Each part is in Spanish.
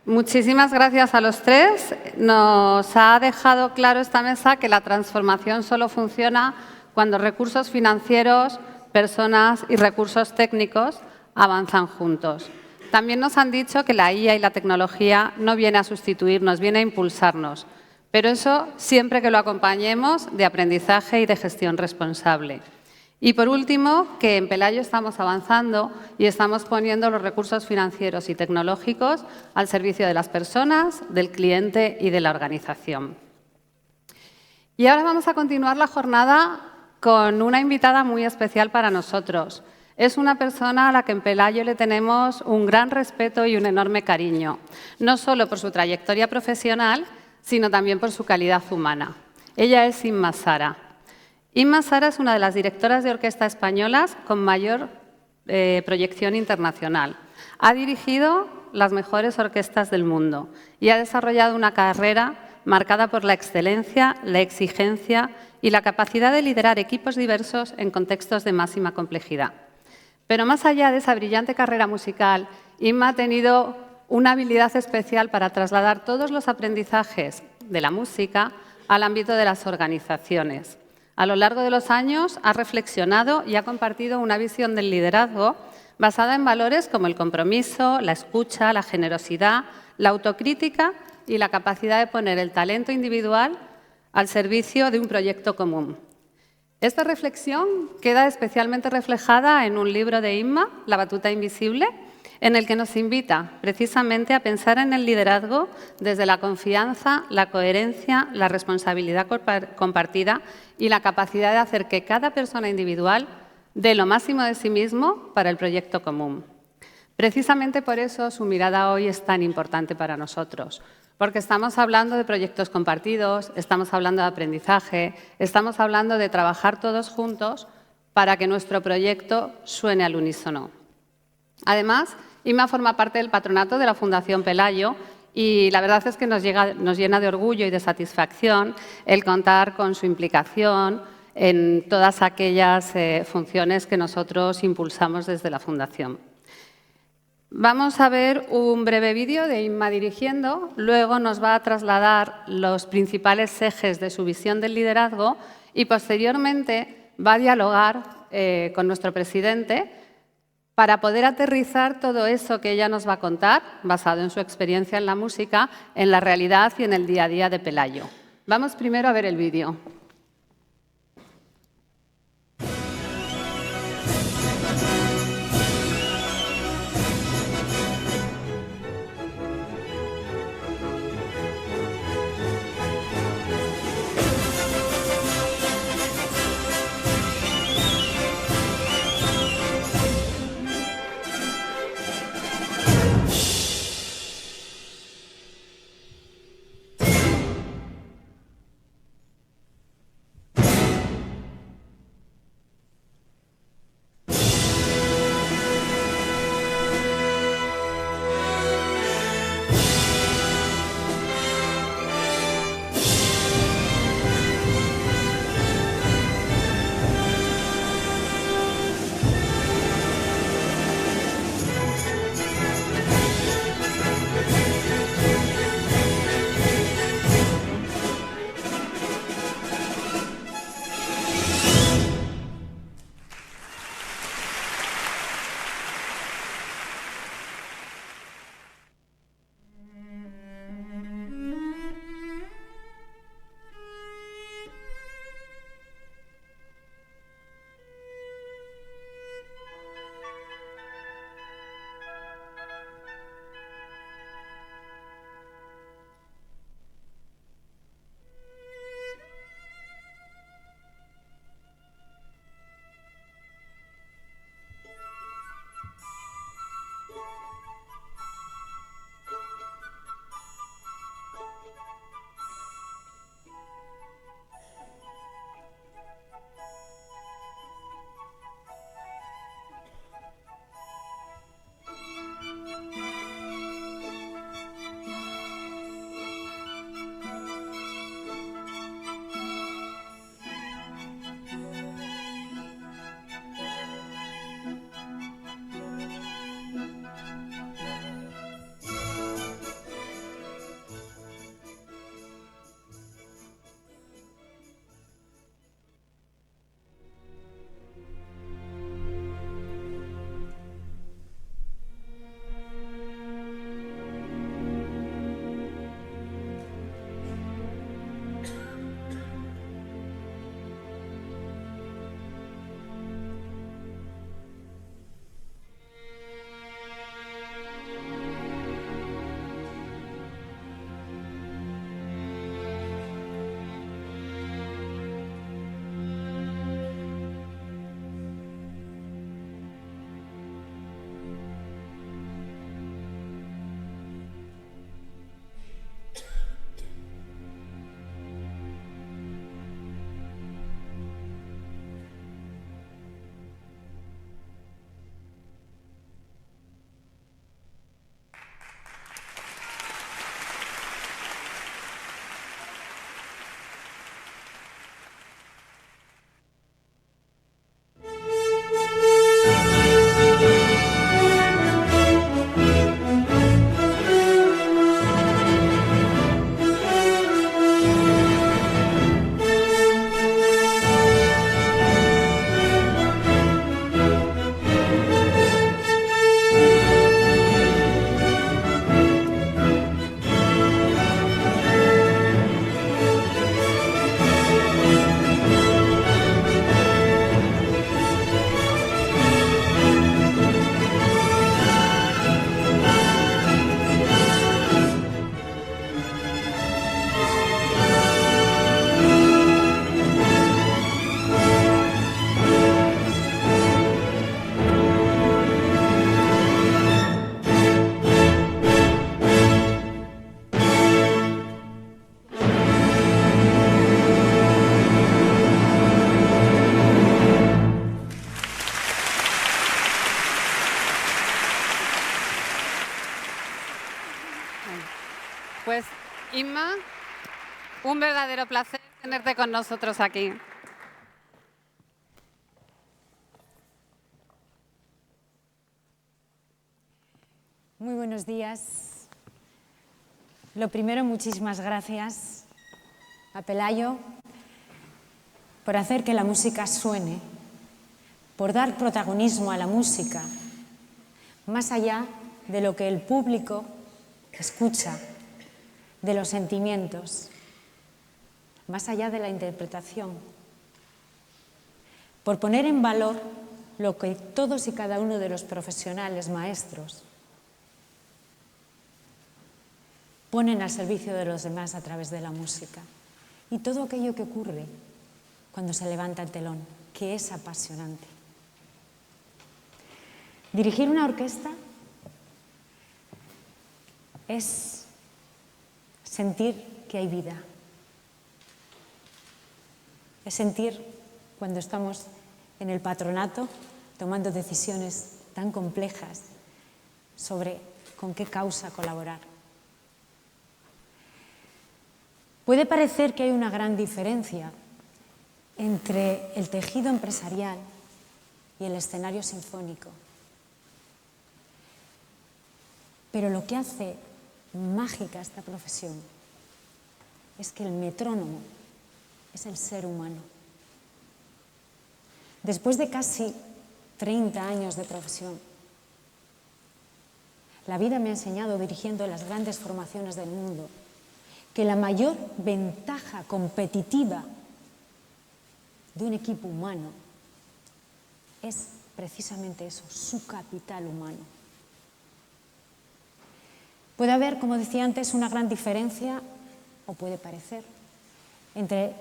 Muchísimas gracias a los tres. Nos ha dejado claro esta mesa que la transformación solo funciona cuando recursos financieros, personas y recursos técnicos avanzan juntos. También nos han dicho que la IA y la tecnología no viene a sustituirnos, viene a impulsarnos, pero eso siempre que lo acompañemos de aprendizaje y de gestión responsable. Y, por último, que en Pelayo estamos avanzando y estamos poniendo los recursos financieros y tecnológicos al servicio de las personas, del cliente y de la organización. Y ahora vamos a continuar la jornada con una invitada muy especial para nosotros. Es una persona a la que en Pelayo le tenemos un gran respeto y un enorme cariño, no solo por su trayectoria profesional, sino también por su calidad humana. Ella es Inma Sara. Inma Sara es una de las directoras de orquesta españolas con mayor proyección internacional. Ha dirigido las mejores orquestas del mundo y ha desarrollado una carrera marcada por la excelencia, la exigencia y la capacidad de liderar equipos diversos en contextos de máxima complejidad. Pero más allá de esa brillante carrera musical, Inma ha tenido una habilidad especial para trasladar todos los aprendizajes de la música al ámbito de las organizaciones. A lo largo de los años ha reflexionado y ha compartido una visión del liderazgo basada en valores como el compromiso, la escucha, la generosidad, la autocrítica y la capacidad de poner el talento individual al servicio de un proyecto común. Esta reflexión queda especialmente reflejada en un libro de Inma, La batuta invisible, en el que nos invita precisamente a pensar en el liderazgo desde la confianza, la coherencia, la responsabilidad compartida y la capacidad de hacer que cada persona individual dé lo máximo de sí mismo para el proyecto común. Precisamente por eso su mirada hoy es tan importante para nosotros, porque estamos hablando de proyectos compartidos, estamos hablando de aprendizaje, estamos hablando de trabajar todos juntos para que nuestro proyecto suene al unísono. Además, Inma forma parte del patronato de la Fundación Pelayo y la verdad es que nos llena de orgullo y de satisfacción el contar con su implicación en todas aquellas funciones que nosotros impulsamos desde la Fundación. Vamos a ver un breve vídeo de Inma dirigiendo, luego nos va a trasladar los principales ejes de su visión del liderazgo y posteriormente va a dialogar con nuestro presidente para poder aterrizar todo eso que ella nos va a contar, basado en su experiencia en la música, en la realidad y en el día a día de Pelayo. Vamos primero a ver el vídeo. Pues, Inma, un verdadero placer tenerte con nosotros aquí. Muy buenos días. Lo primero, muchísimas gracias a Pelayo por hacer que la música suene, por dar protagonismo a la música, más allá de lo que el público escucha, de los sentimientos, más allá de la interpretación, por poner en valor lo que todos y cada uno de los profesionales maestros ponen al servicio de los demás a través de la música y todo aquello que ocurre cuando se levanta el telón, que es apasionante. Dirigir una orquesta es sentir que hay vida, es sentir cuando estamos en el patronato tomando decisiones tan complejas sobre con qué causa colaborar. Puede parecer que hay una gran diferencia entre el tejido empresarial y el escenario sinfónico, pero lo que hace mágica esta profesión es que el metrónomo es el ser humano. Después de casi 30 años de profesión, la vida me ha enseñado, dirigiendo las grandes formaciones del mundo, que la mayor ventaja competitiva de un equipo humano es precisamente eso, su capital humano. Puede haber, como decía antes, una gran diferencia, o puede parecer, entre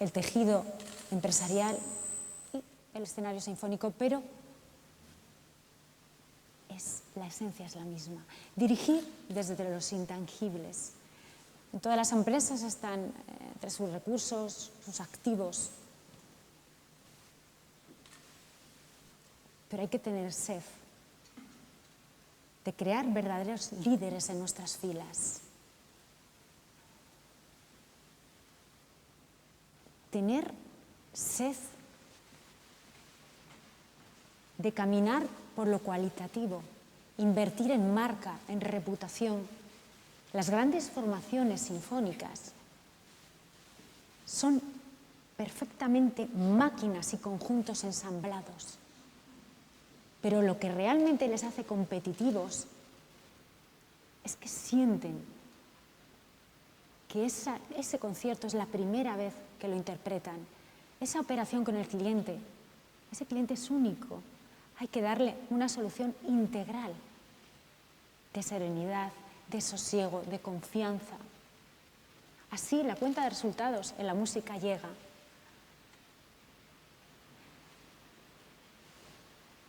el tejido empresarial y el escenario sinfónico, pero la esencia es la misma. Dirigir desde los intangibles. En todas las empresas están entre sus recursos, sus activos, pero hay que tener sed de crear verdaderos líderes en nuestras filas. Tener sed de caminar por lo cualitativo, invertir en marca, en reputación. Las grandes formaciones sinfónicas son perfectamente máquinas y conjuntos ensamblados, pero lo que realmente les hace competitivos es que sienten que ese concierto es la primera vez que lo interpretan. Esa operación con el cliente, ese cliente es único. Hay que darle una solución integral de serenidad, de sosiego, de confianza. Así la cuenta de resultados en la música llega.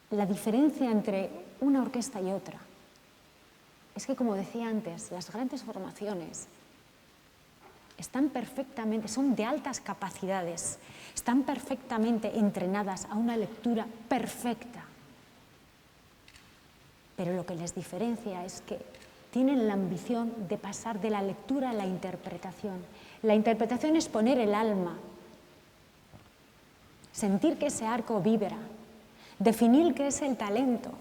La diferencia entre una orquesta y otra es que, como decía antes, las grandes formaciones son de altas capacidades, están perfectamente entrenadas a una lectura perfecta. Pero lo que les diferencia es que tienen la ambición de pasar de la lectura a la interpretación. La interpretación es poner el alma, sentir que ese arco vibra, definir qué es el talento.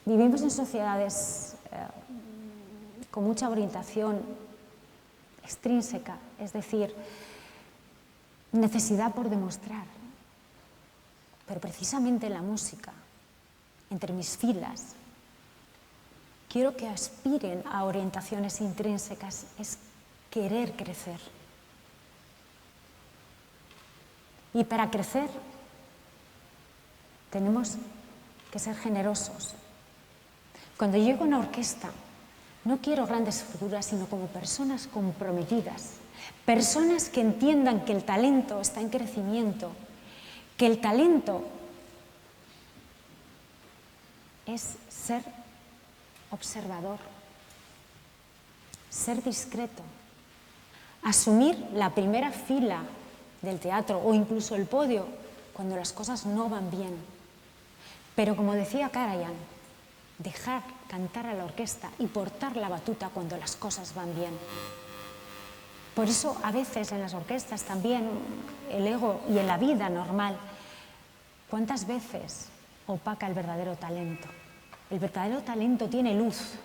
Vivimos en sociedades con mucha orientación extrínseca, es decir, necesidad por demostrar. Pero precisamente en la música, entre mis filas, quiero que aspiren a orientaciones intrínsecas, es querer crecer. Y para crecer tenemos que ser generosos. Cuando llego a una orquesta, no quiero grandes figuras, sino como personas comprometidas, personas que entiendan que el talento está en crecimiento, que el talento es ser observador, ser discreto, asumir la primera fila del teatro o incluso el podio cuando las cosas no van bien. Pero como decía Karajan, dejar cantar a la orquesta y portar la batuta cuando las cosas van bien. Por eso a veces en las orquestas también el ego y en la vida normal, ¿cuántas veces opaca el verdadero talento? El verdadero talento tiene luz.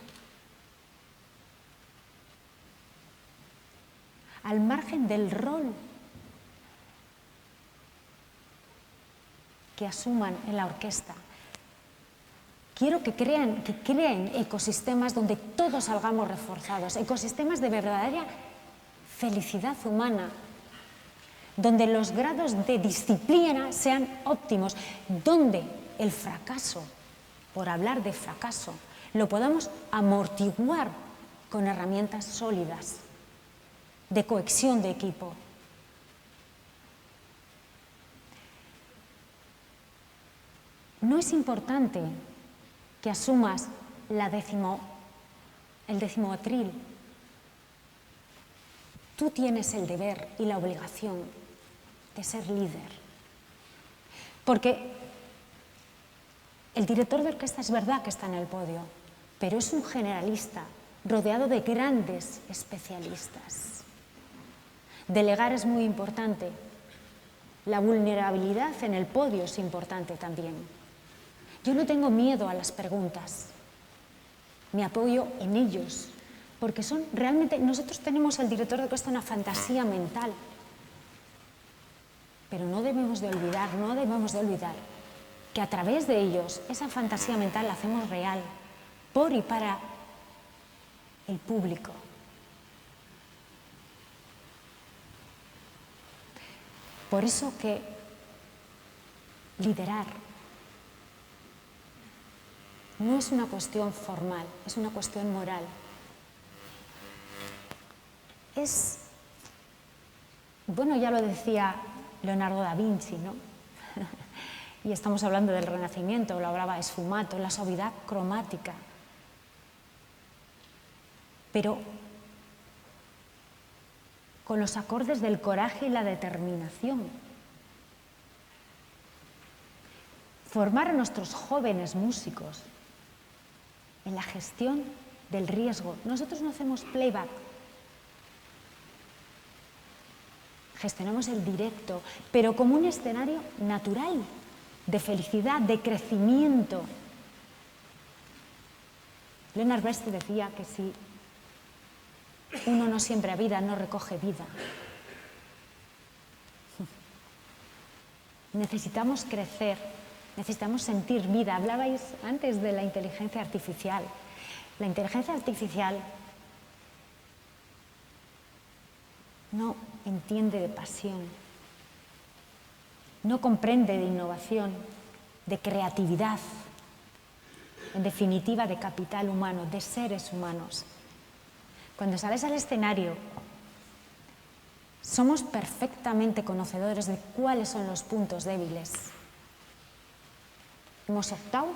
Al margen del rol que asuman en la orquesta. Quiero que creen ecosistemas donde todos salgamos reforzados, ecosistemas de verdadera felicidad humana, donde los grados de disciplina sean óptimos, donde el fracaso, por hablar de fracaso, lo podamos amortiguar con herramientas sólidas de cohesión de equipo. No es importante que asumas el décimo atril. Tú tienes el deber y la obligación de ser líder. Porque el director de orquesta es verdad que está en el podio, pero es un generalista rodeado de grandes especialistas. Delegar es muy importante. La vulnerabilidad en el podio es importante también. Yo no tengo miedo a las preguntas, me apoyo en ellos, porque son realmente, nosotros tenemos el director de orquesta una fantasía mental, pero no debemos de olvidar que a través de ellos esa fantasía mental la hacemos real, por y para el público. Por eso que liderar no es una cuestión formal, es una cuestión moral. Bueno, ya lo decía Leonardo da Vinci, ¿no? Y estamos hablando del Renacimiento, lo hablaba Sfumato, la suavidad cromática. Pero con los acordes del coraje y la determinación. Formar a nuestros jóvenes músicos en la gestión del riesgo. Nosotros no hacemos playback, gestionamos el directo, pero como un escenario natural, de felicidad, de crecimiento. Leonard Bernstein decía que si uno no siembra vida, no recoge vida. Necesitamos crecer, necesitamos sentir vida. Hablabais antes de la inteligencia artificial. La inteligencia artificial no entiende de pasión, no comprende de innovación, de creatividad, en definitiva de capital humano, de seres humanos. Cuando sales al escenario, somos perfectamente conocedores de cuáles son los puntos débiles. Hemos optado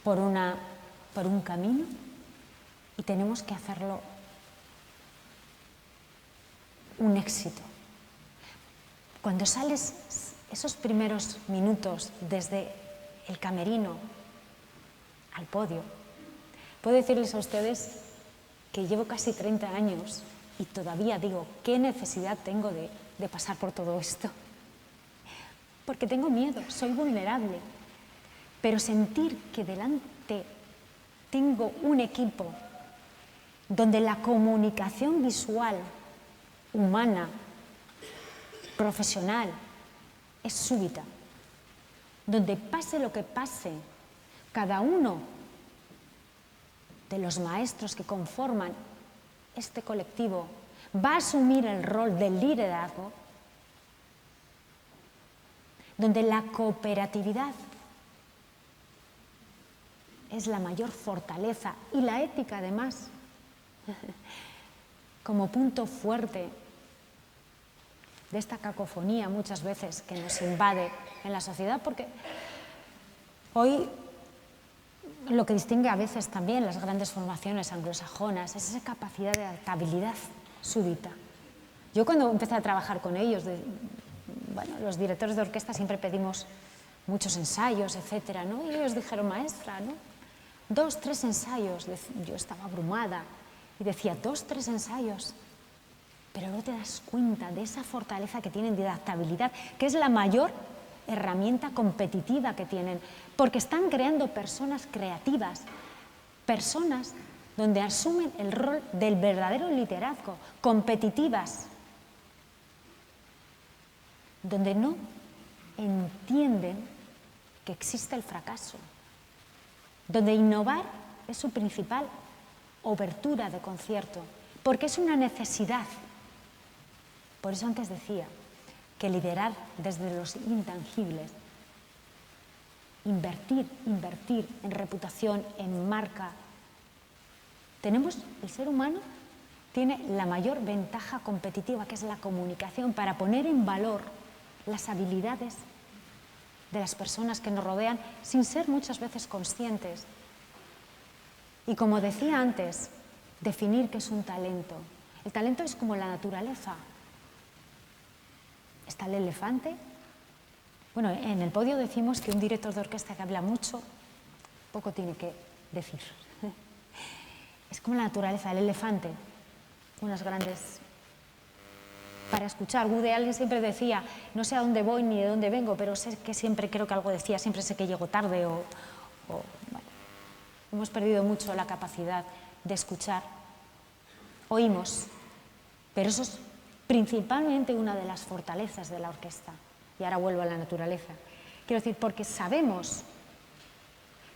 por un camino y tenemos que hacerlo un éxito. Cuando sales esos primeros minutos desde el camerino al podio, puedo decirles a ustedes que llevo casi 30 años y todavía digo, ¿qué necesidad tengo de pasar por todo esto? Porque tengo miedo, soy vulnerable, pero sentir que delante tengo un equipo donde la comunicación visual, humana, profesional, es súbita, donde pase lo que pase, cada uno de los maestros que conforman este colectivo va a asumir el rol del liderazgo, donde la cooperatividad es la mayor fortaleza y la ética además como punto fuerte de esta cacofonía muchas veces que nos invade en la sociedad, porque hoy lo que distingue a veces también las grandes formaciones anglosajonas es esa capacidad de adaptabilidad súbita. Yo cuando empecé a trabajar con ellos, los directores de orquesta siempre pedimos muchos ensayos, etcétera, ¿no? Y ellos dijeron, maestra, ¿no? 2, 3 ensayos. Yo estaba abrumada y decía, 2, 3 ensayos. Pero luego te das cuenta de esa fortaleza que tienen de adaptabilidad, que es la mayor herramienta competitiva que tienen, porque están creando personas creativas, personas donde asumen el rol del verdadero liderazgo, competitivas, donde no entienden que existe el fracaso, donde innovar es su principal obertura de concierto, porque es una necesidad. Por eso antes decía que liderar desde los intangibles, invertir en reputación, en marca. El ser humano tiene la mayor ventaja competitiva, que es la comunicación, para poner en valor las habilidades de las personas que nos rodean sin ser muchas veces conscientes. Y como decía antes, definir qué es un talento. El talento es como la naturaleza. Está el elefante. Bueno, en el podio decimos que un director de orquesta que habla mucho, poco tiene que decir. Es como la naturaleza, el elefante, unas grandes... Para escuchar, Woody Allen siempre decía, no sé a dónde voy ni de dónde vengo, pero sé que siempre, creo que algo decía, siempre sé que llego tarde bueno. Hemos perdido mucho la capacidad de escuchar. Oímos, pero eso es principalmente una de las fortalezas de la orquesta. Y ahora vuelvo a la naturaleza. Quiero decir, porque sabemos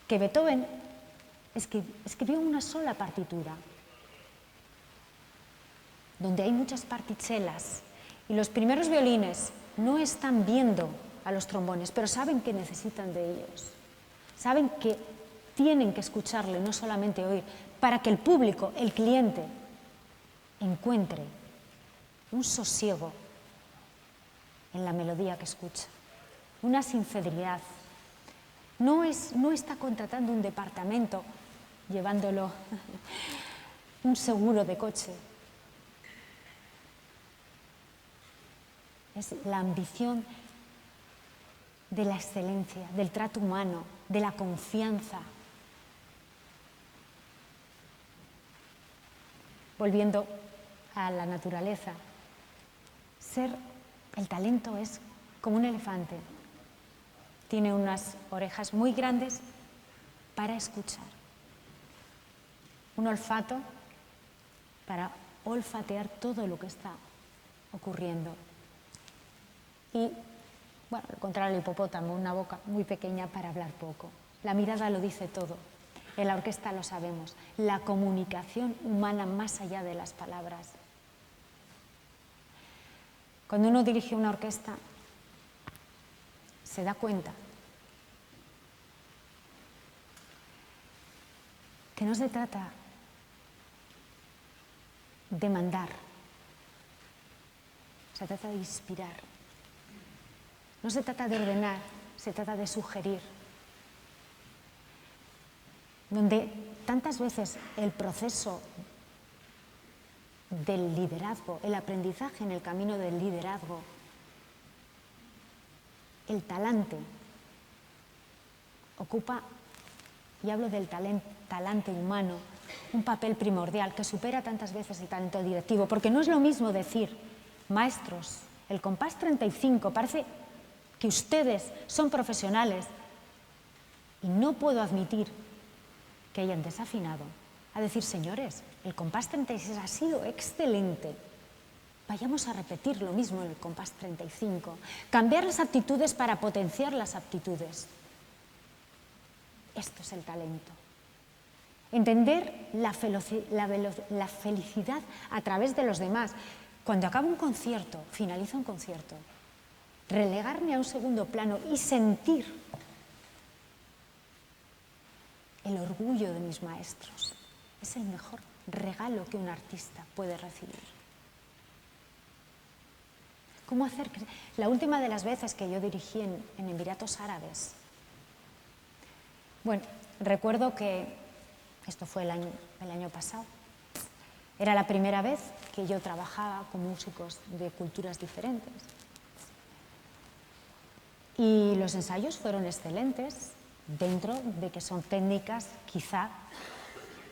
que Beethoven escribió una sola partitura, donde hay muchas partichelas, y los primeros violines no están viendo a los trombones, pero saben que necesitan de ellos. Saben que tienen que escucharle, no solamente oír, para que el público, el cliente, encuentre un sosiego en la melodía que escucha, una sinceridad. No está contratando un departamento, llevándolo un seguro de coche. Es la ambición de la excelencia, del trato humano, de la confianza. Volviendo a la naturaleza, el talento es como un elefante. Tiene unas orejas muy grandes para escuchar, un olfato para olfatear todo lo que está ocurriendo. Y, bueno, al contrario, el hipopótamo, una boca muy pequeña para hablar poco. La mirada lo dice todo. En la orquesta lo sabemos. La comunicación humana más allá de las palabras. Cuando uno dirige una orquesta, se da cuenta que no se trata de mandar, se trata de inspirar. No se trata de ordenar, se trata de sugerir. Donde tantas veces el proceso del liderazgo, el aprendizaje en el camino del liderazgo, el talante, ocupa, y hablo del talante humano, un papel primordial que supera tantas veces el talento directivo, porque no es lo mismo decir, maestros, el compás 35, parece que ustedes son profesionales y no puedo admitir que hayan desafinado, a decir, señores, el compás 36 ha sido excelente, vayamos a repetir lo mismo en el compás 35, cambiar las aptitudes para potenciar las aptitudes. Esto es el talento. Entender la felicidad a través de los demás. Cuando acaba un concierto, finaliza un concierto, relegarme a un segundo plano y sentir el orgullo de mis maestros es el mejor regalo que un artista puede recibir. ¿Cómo hacer? La última de las veces que yo dirigí en Emiratos Árabes, bueno, recuerdo que esto fue el año pasado, era la primera vez que yo trabajaba con músicos de culturas diferentes. Y los ensayos fueron excelentes, dentro de que son técnicas quizá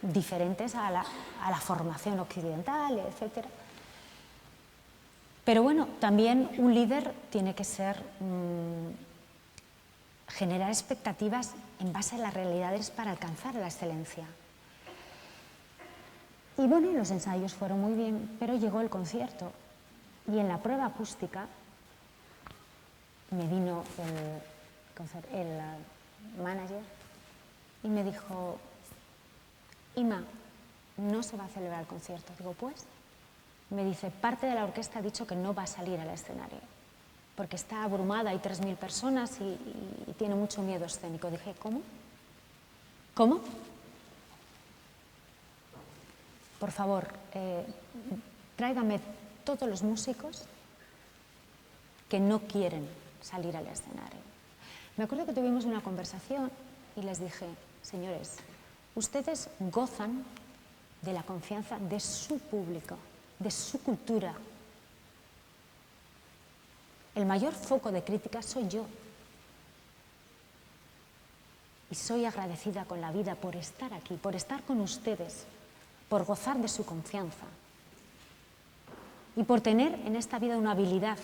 diferentes a la formación occidental, etc. Pero bueno, también un líder tiene que generar expectativas en base a las realidades para alcanzar la excelencia. Y bueno, los ensayos fueron muy bien, pero llegó el concierto. Y en la prueba acústica me vino el manager y me dijo: Ima, no se va a celebrar el concierto. Digo, pues, me dice, parte de la orquesta ha dicho que no va a salir al escenario, porque está abrumada, hay 3.000 personas y tiene mucho miedo escénico. Dije, ¿cómo? ¿Cómo? Por favor, tráigame todos los músicos que no quieren salir al escenario. Me acuerdo que tuvimos una conversación y les dije, señores, ustedes gozan de la confianza de su público, de su cultura. El mayor foco de crítica soy yo. Y soy agradecida con la vida por estar aquí, por estar con ustedes, por gozar de su confianza y por tener en esta vida una habilidad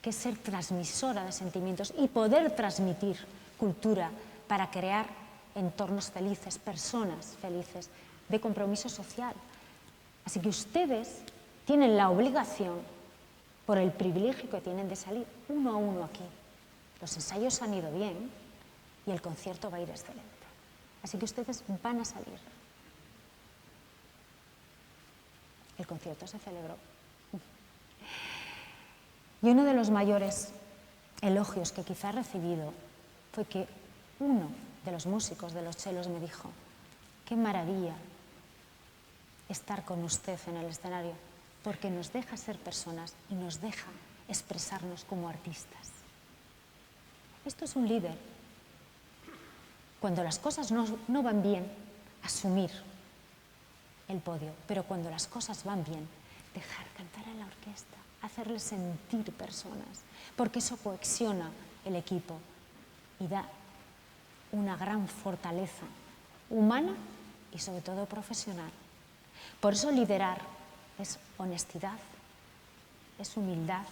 que es ser transmisora de sentimientos y poder transmitir cultura para crear entornos felices, personas felices, de compromiso social. Así que ustedes tienen la obligación, por el privilegio que tienen, de salir uno a uno aquí. Los ensayos han ido bien y el concierto va a ir excelente. Así que ustedes van a salir. El concierto se celebró. Y uno de los mayores elogios que quizá he recibido fue que uno de los músicos de los chelos me dijo: qué maravilla estar con usted en el escenario, porque nos deja ser personas y nos deja expresarnos como artistas. Esto es un líder. Cuando las cosas no van bien, asumir el podio, pero cuando las cosas van bien, dejar cantar a la orquesta, hacerles sentir personas, porque eso cohesiona el equipo y da una gran fortaleza humana y sobre todo profesional. Por eso liderar es honestidad, es humildad,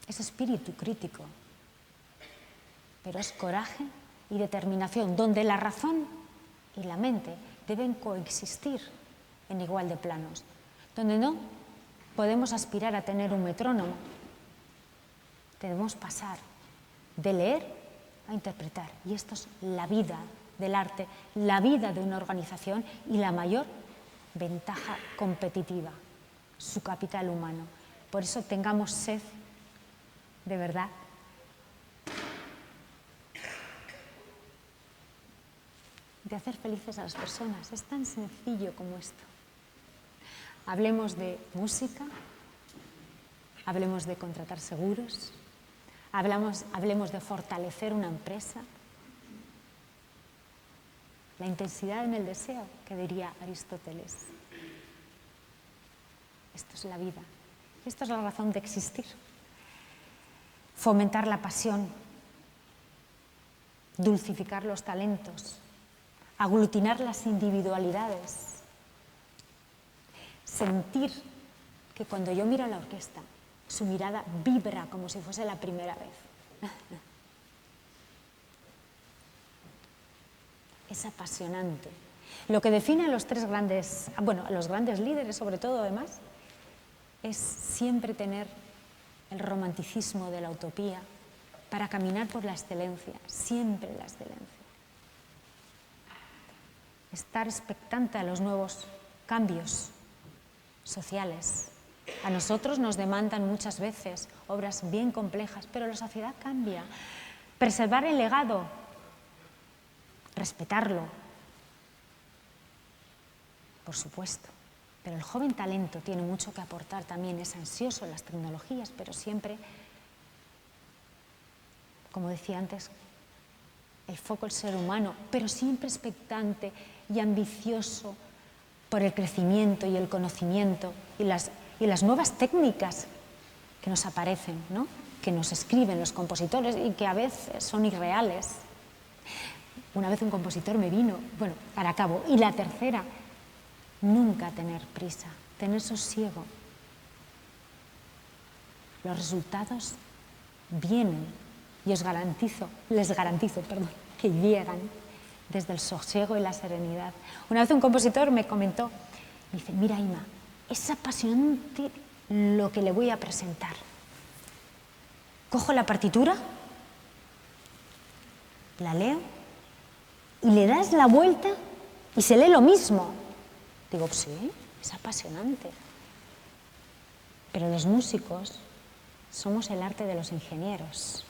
es espíritu crítico, pero es coraje y determinación, donde la razón y la mente deben coexistir en igual de planos, donde no podemos aspirar a tener un metrónomo, debemos pasar de leer a interpretar, y esto es la vida del arte, la vida de una organización y la mayor ventaja competitiva, su capital humano. Por eso tengamos sed, de verdad, de hacer felices a las personas. Es tan sencillo como esto. Hablemos de música, hablemos de contratar seguros, hablemos de fortalecer una empresa. La intensidad en el deseo, que diría Aristóteles. Esto es la vida. Esto es la razón de existir. Fomentar la pasión, dulcificar los talentos, aglutinar las individualidades, sentir que cuando yo miro a la orquesta, su mirada vibra como si fuese la primera vez. Es apasionante. Lo que define a los tres grandes, bueno, a los grandes líderes sobre todo además, es siempre tener el romanticismo de la utopía para caminar por la excelencia, siempre la excelencia. Estar expectante a los nuevos cambios sociales. A nosotros nos demandan muchas veces obras bien complejas, pero la sociedad cambia. Preservar el legado, respetarlo, por supuesto. Pero el joven talento tiene mucho que aportar también, es ansioso en las tecnologías, pero siempre, como decía antes, el foco el ser humano, pero siempre expectante y ambicioso por el crecimiento y el conocimiento y las nuevas técnicas que nos aparecen, ¿no? Que nos escriben los compositores y que a veces son irreales. Una vez un compositor me vino, bueno, para acabo. Y la tercera, nunca tener prisa, tener sosiego. Los resultados vienen y les garantizo, que llegan desde el sosiego y la serenidad. Una vez un compositor me comentó, me dice, mira Ima, es apasionante lo que le voy a presentar. Cojo la partitura, la leo y le das la vuelta y se lee lo mismo. Digo, sí, es apasionante. Pero los músicos somos el arte de los ingenieros.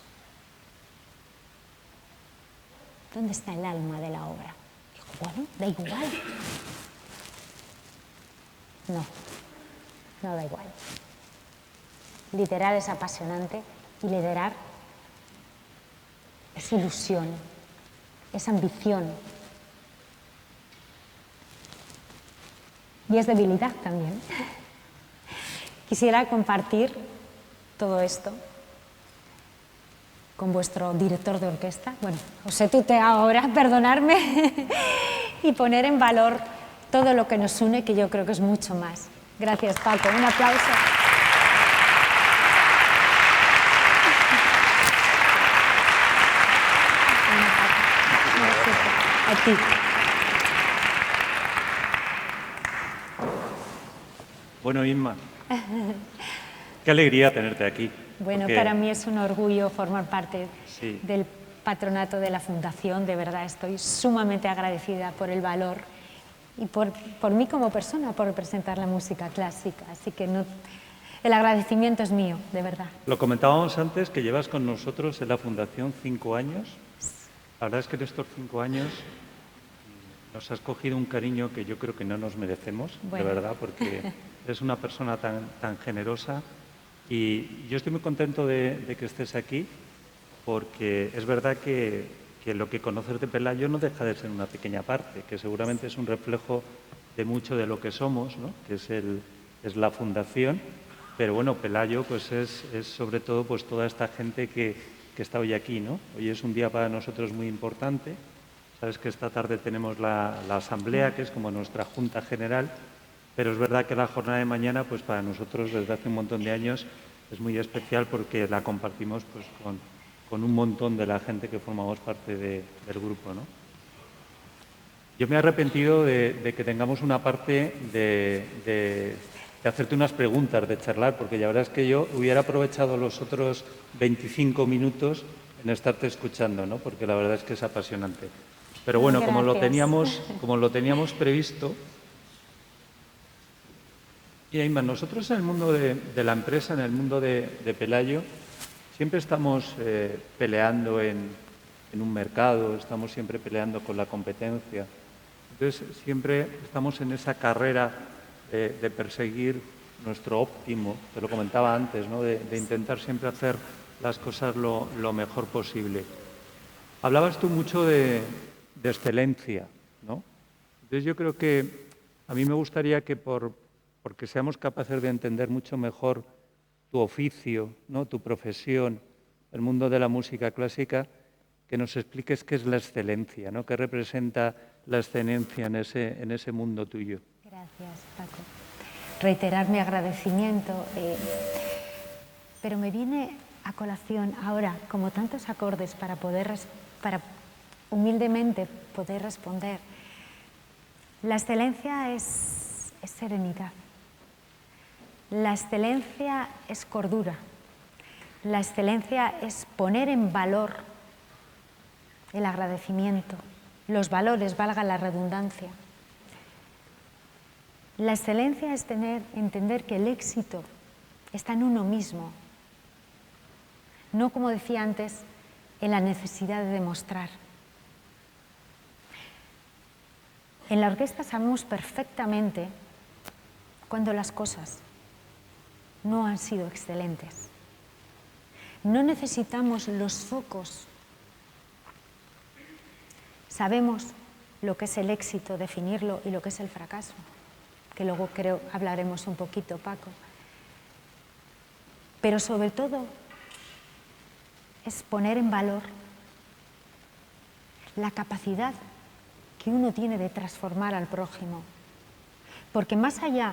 ¿Dónde está el alma de la obra? Digo, bueno, da igual. No da igual. Liderar es apasionante y liderar es ilusión, es ambición. Y es debilidad también. Quisiera compartir todo esto con vuestro director de orquesta. Bueno, os he tuteado ahora, perdonadme, y poner en valor todo lo que nos une, que yo creo que es mucho más. Gracias, Paco. Un aplauso. A ti. Bueno, Inma, qué alegría tenerte aquí. Bueno, porque... para mí es un orgullo formar parte sí. del patronato de la Fundación. De verdad, estoy sumamente agradecida por el valor y por mí como persona, por representar la música clásica. Así que el agradecimiento es mío, de verdad. Lo comentábamos antes, que llevas con nosotros en la Fundación 5 años. La verdad es que en estos 5 años nos has cogido un cariño que yo creo que no nos merecemos, bueno. De verdad, porque eres una persona tan generosa. Y yo estoy muy contento de que estés aquí, porque es verdad que lo que conoces de Pelayo no deja de ser una pequeña parte, que seguramente es un reflejo de mucho de lo que somos, ¿no? Que es la Fundación, pero bueno, Pelayo pues es sobre todo pues toda esta gente que está hoy aquí, ¿no? Hoy es un día para nosotros muy importante. Sabes que esta tarde tenemos la asamblea, que es como nuestra Junta General, pero es verdad que la jornada de mañana, pues para nosotros desde hace un montón de años es muy especial porque la compartimos pues con un montón de la gente que formamos parte del grupo, ¿no? Yo me he arrepentido de que tengamos una parte de hacerte unas preguntas, de charlar, porque la verdad es que yo hubiera aprovechado los otros 25 minutos en estarte escuchando, ¿no? Porque la verdad es que es apasionante. Pero bueno, como lo teníamos previsto. Y Inma, nosotros en el mundo de la empresa, en el mundo de Pelayo, siempre estamos peleando en un mercado, estamos siempre peleando con la competencia. Entonces, siempre estamos en esa carrera de perseguir nuestro óptimo, te lo comentaba antes, ¿no? De intentar siempre hacer las cosas lo mejor posible. Hablabas tú mucho de excelencia, ¿no? Entonces, yo creo que a mí me gustaría que porque seamos capaces de entender mucho mejor tu oficio, ¿no? Tu profesión, el mundo de la música clásica, que nos expliques qué es la excelencia, ¿no? ¿Qué representa la excelencia en ese mundo tuyo? Gracias, Paco. Reiterar mi agradecimiento, pero me viene a colación ahora, como tantos acordes, para humildemente poder responder. La excelencia es serenidad. La excelencia es cordura. La excelencia es poner en valor el agradecimiento, los valores, valga la redundancia. La excelencia es entender que el éxito está en uno mismo, no, como decía antes, en la necesidad de demostrar. En la orquesta sabemos perfectamente cuando las cosas no han sido excelentes. No necesitamos los focos. Sabemos lo que es el éxito, definirlo, y lo que es el fracaso, que luego creo hablaremos un poquito, Paco. pero sobre todo es poner en valor la capacidad que uno tiene de transformar al prójimo. Porque más allá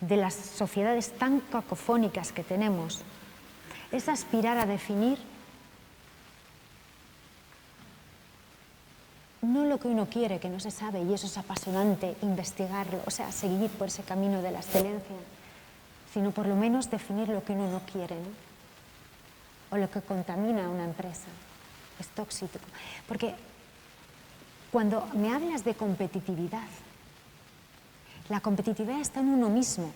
de las sociedades tan cacofónicas que tenemos, es aspirar a definir no lo que uno quiere, que no se sabe, y eso es apasionante, investigarlo, o sea, seguir por ese camino de la excelencia, sino por lo menos definir lo que uno no quiere, ¿no? O lo que contamina a una empresa, es tóxico. Porque cuando me hablas de competitividad, la competitividad está en uno mismo,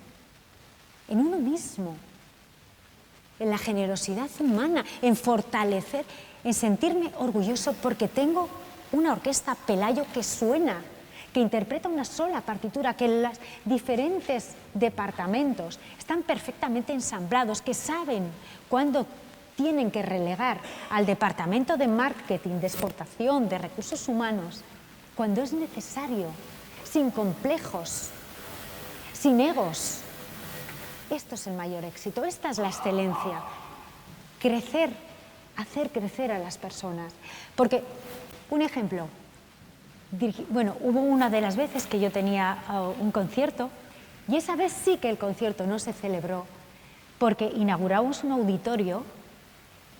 en la generosidad humana, en fortalecer, en sentirme orgulloso porque tengo una orquesta Pelayo que suena, que interpreta una sola partitura, que los diferentes departamentos están perfectamente ensamblados, que saben cuándo tienen que relegar al departamento de marketing, de exportación, de recursos humanos, cuando es necesario, sin complejos, sin egos. Esto es el mayor éxito, esta es la excelencia. Crecer, hacer crecer a las personas. Porque, un ejemplo, bueno, hubo una de las veces que yo tenía un concierto y esa vez sí que el concierto no se celebró porque inauguramos un auditorio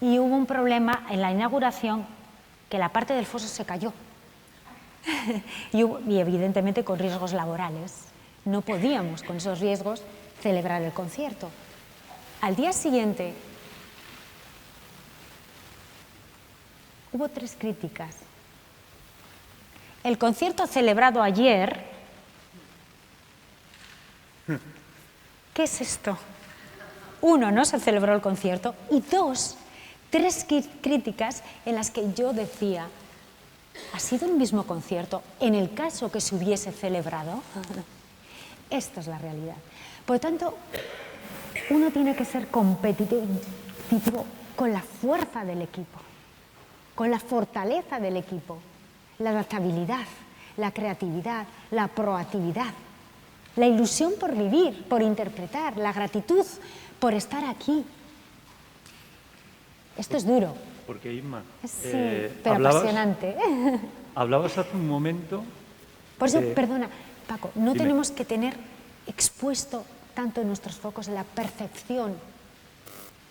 y hubo un problema en la inauguración que la parte del foso se cayó y evidentemente con riesgos laborales. No podíamos con esos riesgos celebrar el concierto. Al día siguiente hubo 3 críticas. El concierto celebrado ayer, ¿qué es esto? 1, no se celebró el concierto, y 2, 3 críticas en las que yo decía, ¿ha sido el mismo concierto en el caso que se hubiese celebrado? Esto es la realidad. Por lo tanto, uno tiene que ser competitivo con la fuerza del equipo, con la fortaleza del equipo, la adaptabilidad, la creatividad, la proactividad, la ilusión por vivir, por interpretar, la gratitud por estar aquí. Esto es duro. Porque, Inma, sí, pero apasionante. Hablabas hace un momento... Por eso, perdona, Paco, no tenemos que tener expuesto tanto nuestros focos en la percepción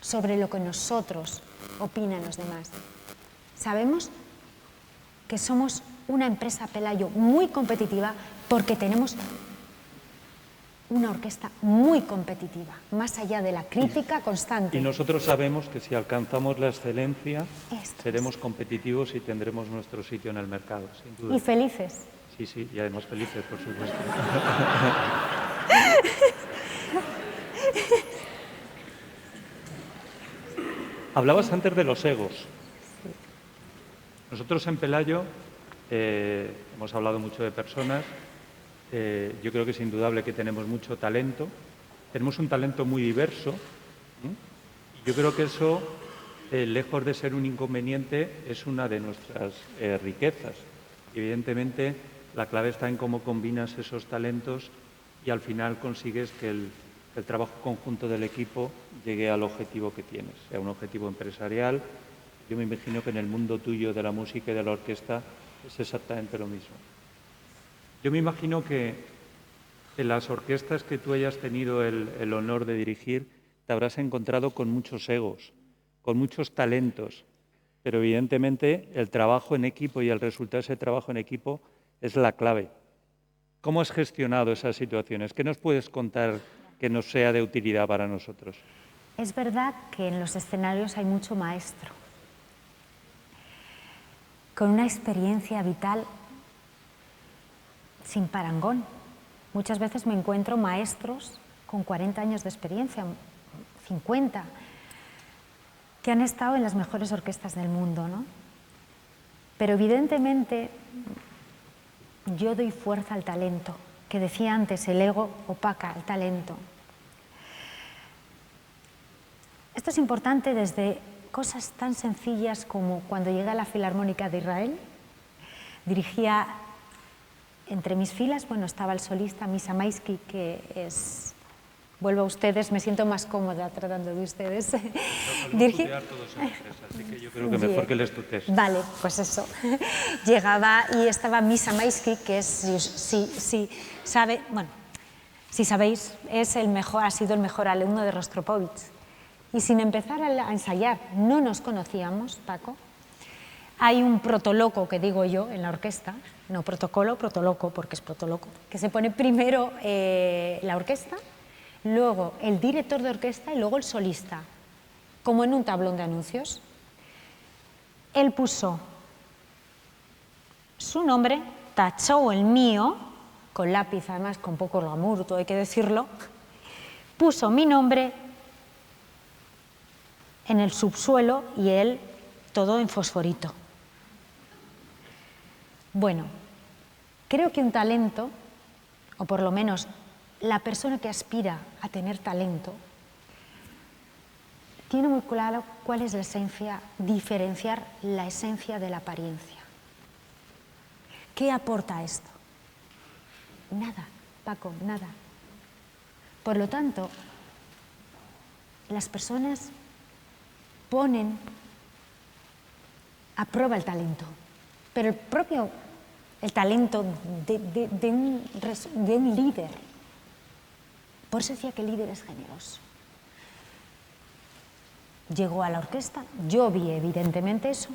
sobre lo que nosotros opinan los demás. Sabemos que somos una empresa Pelayo muy competitiva porque tenemos una orquesta muy competitiva, más allá de la crítica constante. Y nosotros sabemos que si alcanzamos la excelencia, seremos competitivos y tendremos nuestro sitio en el mercado, sin duda. Y felices. Sí, sí, y además felices, por supuesto. Hablabas antes de los egos. Nosotros en Pelayo hemos hablado mucho de personas. Yo creo que es indudable que tenemos mucho talento. Tenemos un talento muy diverso. Y yo creo que eso, lejos de ser un inconveniente, es una de nuestras riquezas. Evidentemente, la clave está en cómo combinas esos talentos y al final consigues que el trabajo conjunto del equipo llegue al objetivo que tienes, sea un objetivo empresarial. Yo me imagino que en el mundo tuyo de la música y de la orquesta es exactamente lo mismo. Yo me imagino que en las orquestas que tú hayas tenido el honor de dirigir, te habrás encontrado con muchos egos, con muchos talentos, pero evidentemente el trabajo en equipo y el resultado de ese trabajo en equipo es la clave. ¿Cómo has gestionado esas situaciones? ¿Qué nos puedes contar que nos sea de utilidad para nosotros? Es verdad que en los escenarios hay mucho maestro, con una experiencia vital sin parangón. Muchas veces me encuentro maestros con 40 años de experiencia, 50, que han estado en las mejores orquestas del mundo, ¿no? Pero evidentemente yo doy fuerza al talento, que decía antes, el ego opaca al talento. Esto es importante desde cosas tan sencillas como cuando llegué a la Filarmónica de Israel, dirigía entre mis filas, bueno, estaba el solista Misa Maisky, que es vuelvo a ustedes, me siento más cómoda tratando de ustedes. Estudiar todos en empresa, así que yo creo que mejor que lees tu test. Vale, pues eso. Llegaba y estaba Misha Maisky, que es, si sabéis, ha sido el mejor alumno de Rostropovich. Y sin empezar a ensayar, no nos conocíamos, Paco. Hay un protoloco, que digo yo, en la orquesta, no protocolo, protoloco, porque es protoloco, que se pone primero la orquesta, luego el director de orquesta y luego el solista, como en un tablón de anuncios. Él puso su nombre, tachó el mío, con lápiz, además con poco glamour, todo hay que decirlo, puso mi nombre en el subsuelo y él todo en fosforito. Bueno, creo que un talento, o por lo menos la persona que aspira a tener talento, tiene muy claro cuál es la esencia, diferenciar la esencia de la apariencia. ¿Qué aporta esto? Nada, Paco, nada. Por lo tanto, las personas ponen a prueba el talento, pero el talento de un líder. Por eso decía que el líder es generoso. Llegó a la orquesta, yo vi evidentemente eso,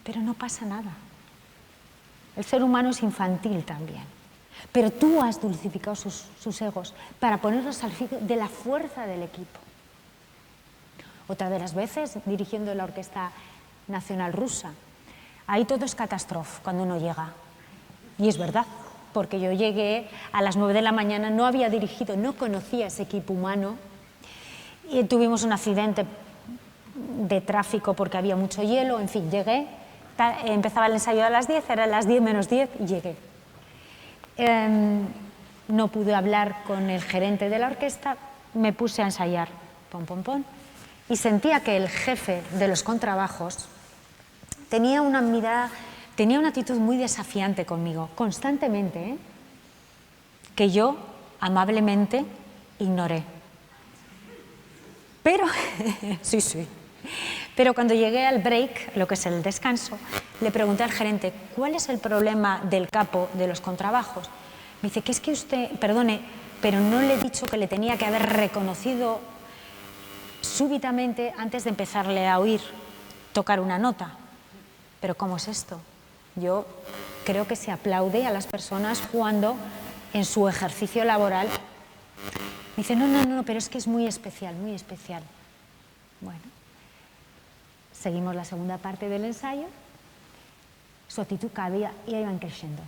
pero no pasa nada. El ser humano es infantil también, pero tú has dulcificado sus egos para ponerlos al servicio de la fuerza del equipo. Otra de las veces, dirigiendo la Orquesta Nacional Rusa, ahí todo es catástrofe cuando uno llega. Y es verdad, porque yo llegué a las 9 de la mañana, no había dirigido, no conocía ese equipo humano, y tuvimos un accidente de tráfico porque había mucho hielo, en fin, llegué, empezaba el ensayo a las 10, eran las 10 menos 10 y llegué. No pude hablar con el gerente de la orquesta, me puse a ensayar, pom, pom, pom, y sentía que el jefe de los contrabajos tenía una mirada, tenía una actitud muy desafiante conmigo, constantemente, que yo amablemente ignoré. Pero, sí, pero cuando llegué al break, lo que es el descanso, le pregunté al gerente, ¿cuál es el problema del capo de los contrabajos? Me dice, que es que usted, perdone, pero no le he dicho que le tenía que haber reconocido súbitamente antes de empezarle a oír tocar una nota. Pero ¿cómo es esto? Yo creo que se aplaude a las personas cuando en su ejercicio laboral me dice, no, pero es que es muy especial, muy especial. Bueno, seguimos la segunda parte del ensayo. Su actitud cada día iba creciendo.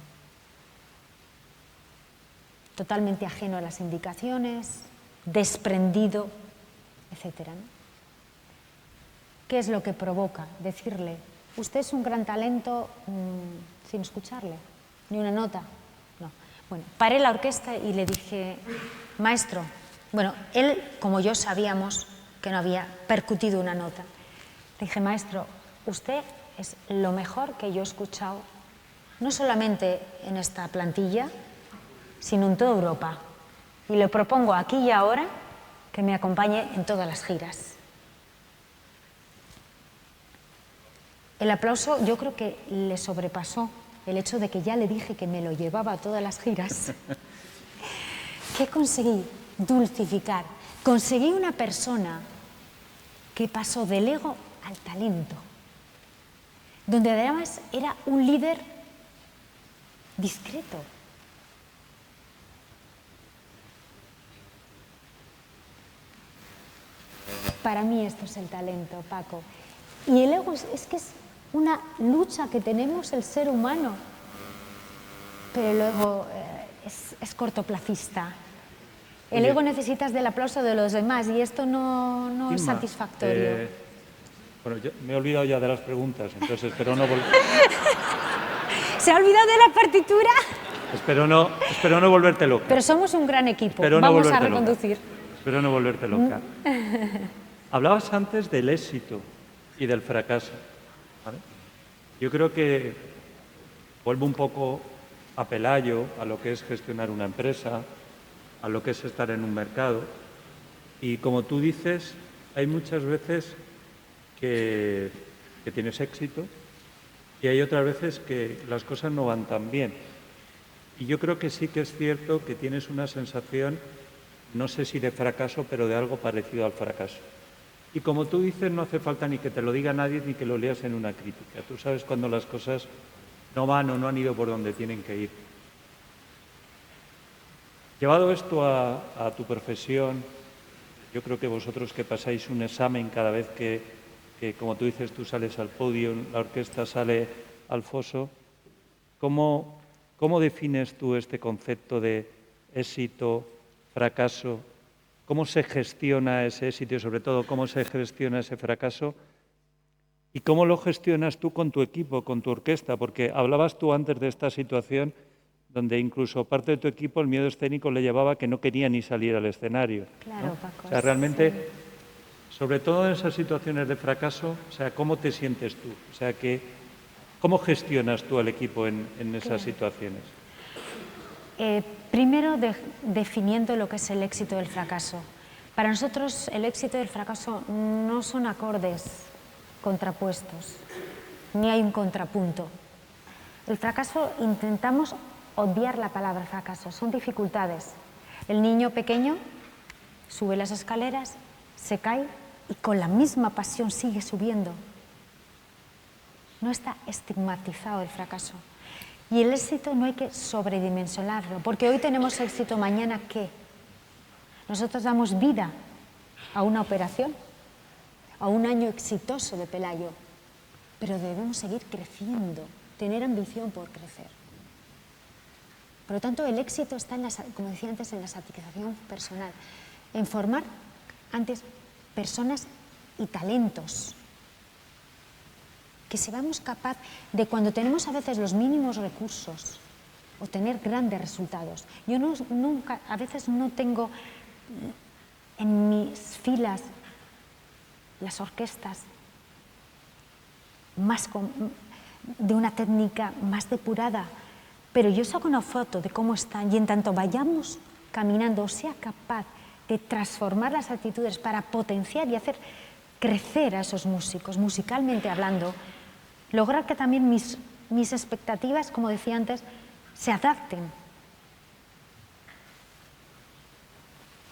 Totalmente ajeno a las indicaciones, desprendido, etcétera, ¿no? ¿Qué es lo que provoca? Decirle, usted es un gran talento sin escucharle, ni una nota. No. Bueno, paré la orquesta y le dije, maestro, bueno, él, como yo, sabíamos que no había percutido una nota. Le dije, maestro, usted es lo mejor que yo he escuchado, no solamente en esta plantilla, sino en toda Europa. Y le propongo aquí y ahora que me acompañe en todas las giras. El aplauso yo creo que le sobrepasó el hecho de que ya le dije que me lo llevaba a todas las giras. ¿Qué conseguí? Dulcificar. Conseguí una persona que pasó del ego al talento, donde además era un líder discreto. Para mí esto es el talento, Paco. Y el ego es que es una lucha que tenemos el ser humano, pero el ego es cortoplacista. El ego necesitas del aplauso de los demás y esto no es satisfactorio. Bueno, yo me he olvidado ya de las preguntas, entonces espero no volver. ¿Se ha olvidado de la partitura? Espero no volverte loca. Pero somos un gran equipo, Espero no vamos a volverte reconducir. Loca. Espero no volverte loca. Hablabas antes del éxito y del fracaso, ¿vale? Yo creo que vuelvo un poco a Pelayo, a lo que es gestionar una empresa, a lo que es estar en un mercado. Y como tú dices, hay muchas veces que tienes éxito y hay otras veces que las cosas no van tan bien. Y yo creo que sí que es cierto que tienes una sensación, no sé si de fracaso, pero de algo parecido al fracaso. Y como tú dices, no hace falta ni que te lo diga nadie ni que lo leas en una crítica. Tú sabes cuando las cosas no van o no han ido por donde tienen que ir. Llevado esto a tu profesión, yo creo que vosotros que pasáis un examen cada vez que, como tú dices, tú sales al podio, la orquesta sale al foso, ¿cómo defines tú este concepto de éxito, fracaso? ¿Cómo se gestiona ese éxito y, sobre todo, cómo se gestiona ese fracaso? ¿Y cómo lo gestionas tú con tu equipo, con tu orquesta? Porque hablabas tú antes de esta situación donde incluso parte de tu equipo el miedo escénico le llevaba a que no quería ni salir al escenario. Claro, ¿no? Paco. O sea, realmente, sí. sobre todo en esas situaciones de fracaso, o sea, ¿cómo te sientes tú? O sea, ¿cómo gestionas tú al equipo en esas situaciones? Primero, definiendo lo que es el éxito y el fracaso. Para nosotros, el éxito y el fracaso no son acordes contrapuestos, ni hay un contrapunto. El fracaso, intentamos odiar la palabra fracaso, son dificultades. El niño pequeño sube las escaleras, se cae y con la misma pasión sigue subiendo. No está estigmatizado el fracaso. Y el éxito no hay que sobredimensionarlo, porque hoy tenemos éxito, mañana ¿qué? Nosotros damos vida a una operación, a un año exitoso de Pelayo, pero debemos seguir creciendo, tener ambición por crecer. Por lo tanto, el éxito está, como decía antes, en la satisfacción personal, en formar antes personas y talentos, que seamos capaces de, cuando tenemos a veces los mínimos recursos, obtener grandes resultados. Yo nunca, a veces no tengo en mis filas las orquestas de una técnica más depurada, pero yo saco una foto de cómo están y en tanto vayamos caminando o sea capaz de transformar las actitudes para potenciar y hacer crecer a esos músicos, musicalmente hablando, lograr que también mis expectativas, como decía antes, se adapten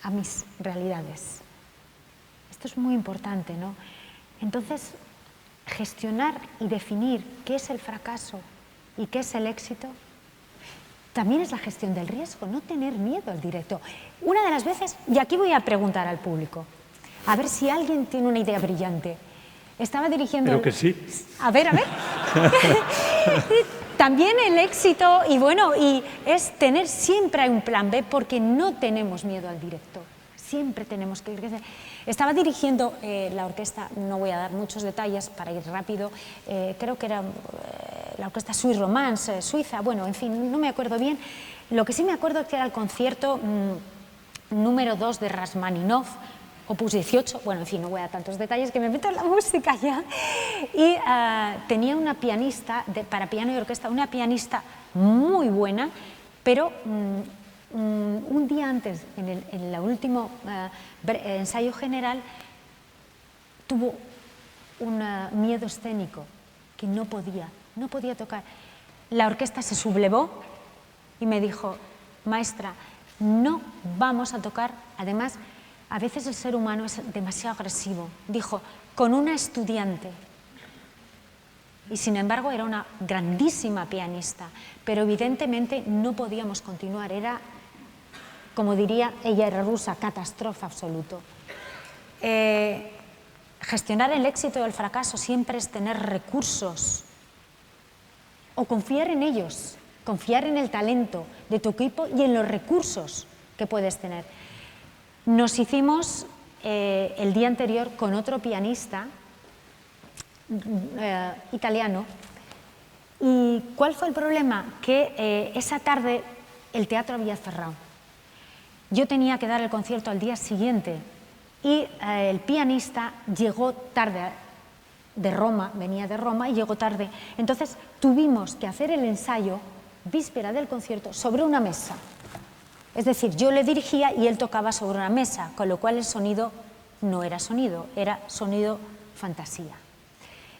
a mis realidades. Esto es muy importante, ¿no? Entonces, gestionar y definir qué es el fracaso y qué es el éxito también es la gestión del riesgo, no tener miedo al directo. Una de las veces, y aquí voy a preguntar al público, a ver si alguien tiene una idea brillante. Estaba dirigiendo... Creo que sí. A ver. También el éxito, y es tener siempre un plan B, porque no tenemos miedo al directo. Siempre tenemos que ir. Estaba dirigiendo la orquesta, no voy a dar muchos detalles para ir rápido, creo que era la orquesta Swiss Romance, Suiza, bueno, en fin, no me acuerdo bien. Lo que sí me acuerdo es que era el concierto número 2 de Rachmaninoff, Opus 18, bueno, en fin, no voy a dar tantos detalles que me meto en la música ya. Y tenía una pianista, para piano y orquesta, una pianista muy buena, pero un día antes, en el último ensayo general, tuvo un miedo escénico que no podía tocar. La orquesta se sublevó y me dijo, maestra, no vamos a tocar, además, a veces el ser humano es demasiado agresivo. Dijo, con una estudiante. Y sin embargo era una grandísima pianista, pero evidentemente no podíamos continuar. Era, como diría, ella era rusa, catástrofe absoluto. Gestionar el éxito y el fracaso siempre es tener recursos o confiar en ellos, confiar en el talento de tu equipo y en los recursos que puedes tener. Nos hicimos el día anterior con otro pianista italiano. ¿Y cuál fue el problema? Que esa tarde el teatro había cerrado. Yo tenía que dar el concierto al día siguiente y el pianista llegó tarde de Roma, venía de Roma y llegó tarde. Entonces tuvimos que hacer el ensayo, víspera del concierto, sobre una mesa. Es decir, yo le dirigía y él tocaba sobre una mesa, con lo cual el sonido no era sonido, era sonido fantasía.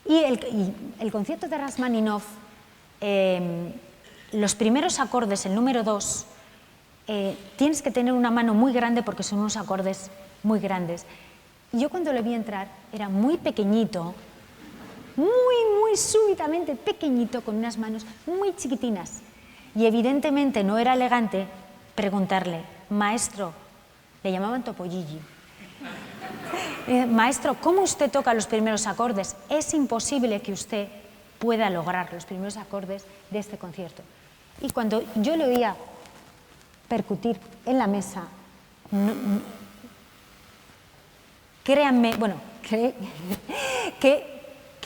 Y el concierto de Rachmaninoff, los primeros acordes, el número 2, tienes que tener una mano muy grande porque son unos acordes muy grandes. Y yo cuando le vi entrar era muy pequeñito, muy súbitamente pequeñito, con unas manos muy chiquitinas. Y evidentemente no era elegante preguntarle, maestro, le llamaban Topollilli, maestro, ¿cómo usted toca los primeros acordes? Es imposible que usted pueda lograr los primeros acordes de este concierto. Y cuando yo le oía percutir en la mesa, créanme, bueno, que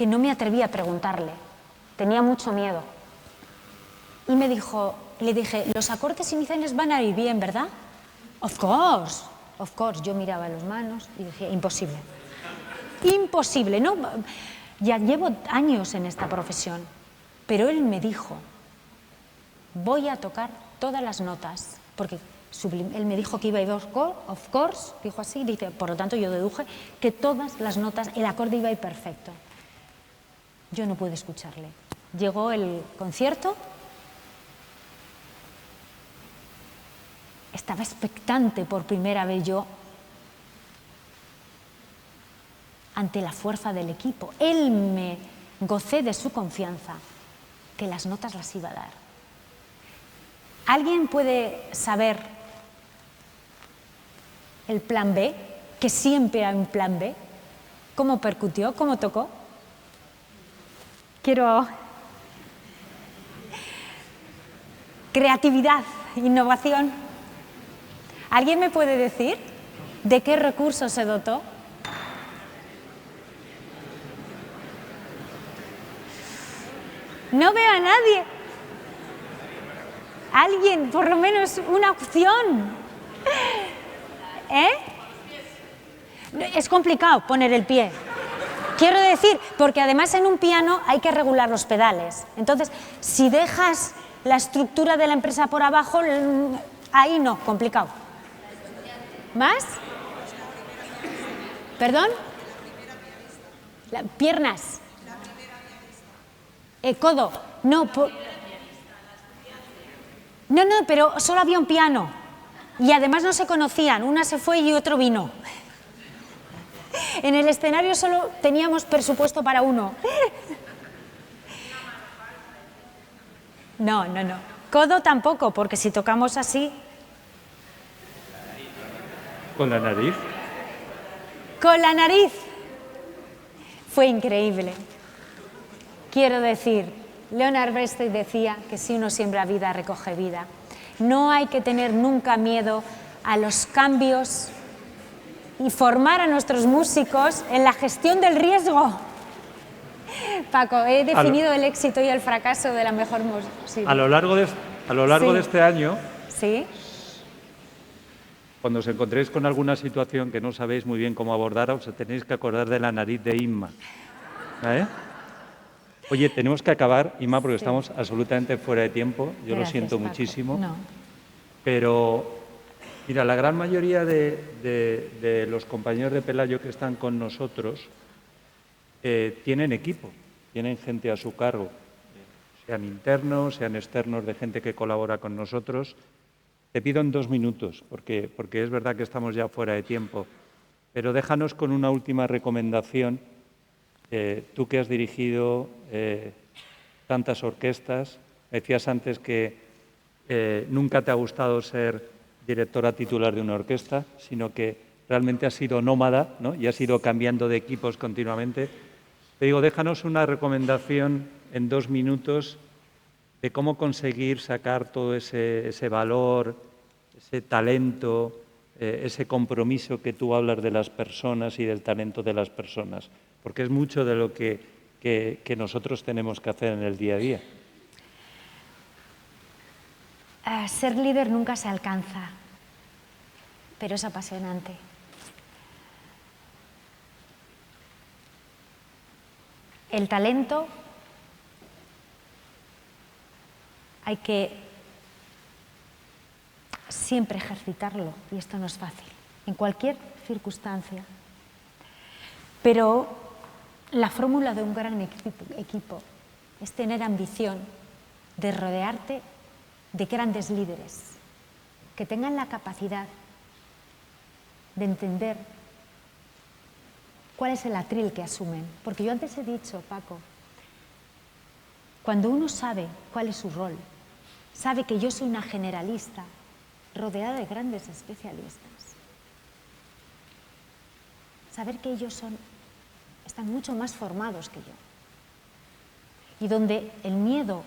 no me atrevía a preguntarle, tenía mucho miedo. Y me dijo, le dije, los acordes iniciales van a ir bien, ¿verdad? Of course. Yo miraba las manos y decía, imposible. Imposible, ¿no? Ya llevo años en esta profesión, pero él me dijo, voy a tocar todas las notas, porque él me dijo que iba a ir of course, dijo así, dice, por lo tanto yo deduje que todas las notas, el acorde iba a ir perfecto. Yo no pude escucharle. Llegó el concierto, estaba expectante por primera vez yo ante la fuerza del equipo. Él me gocé de su confianza, que las notas las iba a dar. ¿Alguien puede saber el plan B? Que siempre hay un plan B. ¿Cómo percutió? ¿Cómo tocó? Quiero creatividad, innovación. ¿Alguien me puede decir de qué recursos se dotó? No veo a nadie. Alguien, por lo menos una opción. Es complicado poner el pie. Quiero decir, porque además en un piano hay que regular los pedales. Entonces, si dejas la estructura de la empresa por abajo, ahí no, complicado. ¿Más? ¿Perdón? Piernas. Codo. No, no, pero solo había un piano. Y además no se conocían. Una se fue y otro vino. En el escenario solo teníamos presupuesto para uno. No. Codo tampoco, porque si tocamos así... ¿Con la nariz? Con la nariz. Fue increíble. Quiero decir, Leonard Bernstein decía que si uno siembra vida, recoge vida. No hay que tener nunca miedo a los cambios y formar a nuestros músicos en la gestión del riesgo. Paco, he definido el éxito y el fracaso de la mejor manera. A lo largo de este año, ¿sí?, cuando os encontréis con alguna situación que no sabéis muy bien cómo abordar, os tenéis que acordar de la nariz de Inma. Oye, tenemos que acabar, Inma, porque estamos absolutamente fuera de tiempo. Yo lo siento muchísimo. No. Pero, mira, la gran mayoría de los compañeros de Pelayo que están con nosotros tienen equipo, tienen gente a su cargo, sean internos, sean externos, de gente que colabora con nosotros. Te pido en 2 minutos, porque es verdad que estamos ya fuera de tiempo, pero déjanos con una última recomendación. Tú que has dirigido tantas orquestas, decías antes que nunca te ha gustado ser directora titular de una orquesta, sino que realmente has sido nómada, ¿no? Y has ido cambiando de equipos continuamente. Te digo, déjanos una recomendación en 2 minutos de cómo conseguir sacar todo ese valor, ese talento, ese compromiso que tú hablas de las personas y del talento de las personas, porque es mucho de lo que nosotros tenemos que hacer en el día a día. Ser líder nunca se alcanza, pero es apasionante. El talento siempre ejercitarlo, y esto no es fácil, en cualquier circunstancia. Pero la fórmula de un gran equipo es tener ambición de rodearte de grandes líderes que tengan la capacidad de entender cuál es el atril que asumen. Porque yo antes he dicho, Paco, cuando uno sabe cuál es su rol, sabe que yo soy una generalista rodeada de grandes especialistas, saber que ellos están mucho más formados que yo y donde el miedo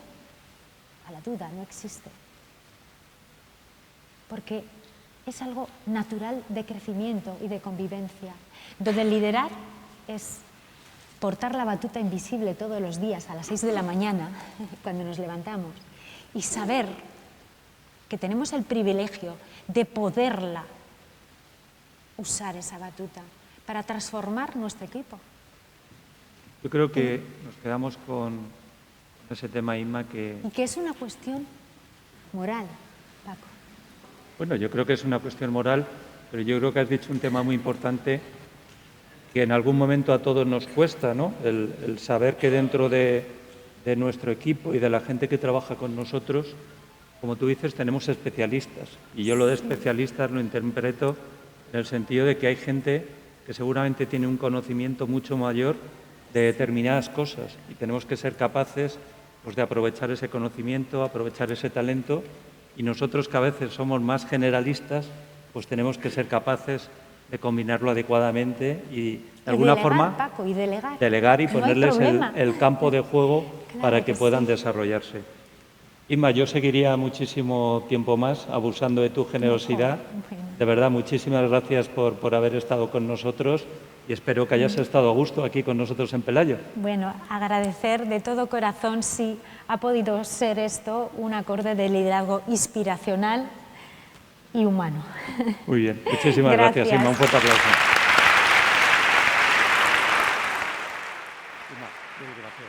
a la duda no existe, porque es algo natural de crecimiento y de convivencia, donde liderar es portar la batuta invisible todos los días a las 6 de la mañana, cuando nos levantamos, y saber que tenemos el privilegio de poderla usar, esa batuta, para transformar nuestro equipo. Yo creo que nos quedamos con ese tema, Inma, y que es una cuestión moral, Paco. Bueno, yo creo que es una cuestión moral, pero yo creo que has dicho un tema muy importante que en algún momento a todos nos cuesta, ¿no? El saber que dentro de nuestro equipo y de la gente que trabaja con nosotros, como tú dices, tenemos especialistas. Y yo lo de especialistas lo interpreto en el sentido de que hay gente que seguramente tiene un conocimiento mucho mayor de determinadas cosas y tenemos que ser capaces, pues, de aprovechar ese conocimiento, aprovechar ese talento, y nosotros, que a veces somos más generalistas, pues tenemos que ser capaces de combinarlo adecuadamente y de alguna forma, Paco, y delegar y ponerles el campo de juego para que puedan desarrollarse. Inma, yo seguiría muchísimo tiempo más abusando de tu generosidad. De verdad, muchísimas gracias por haber estado con nosotros y espero que hayas estado a gusto aquí con nosotros en Pelayo. Bueno, agradecer de todo corazón si ha podido ser esto un acorde de liderazgo inspiracional y humano. Muy bien, muchísimas gracias, Inma. Un fuerte aplauso. Inma, gracias.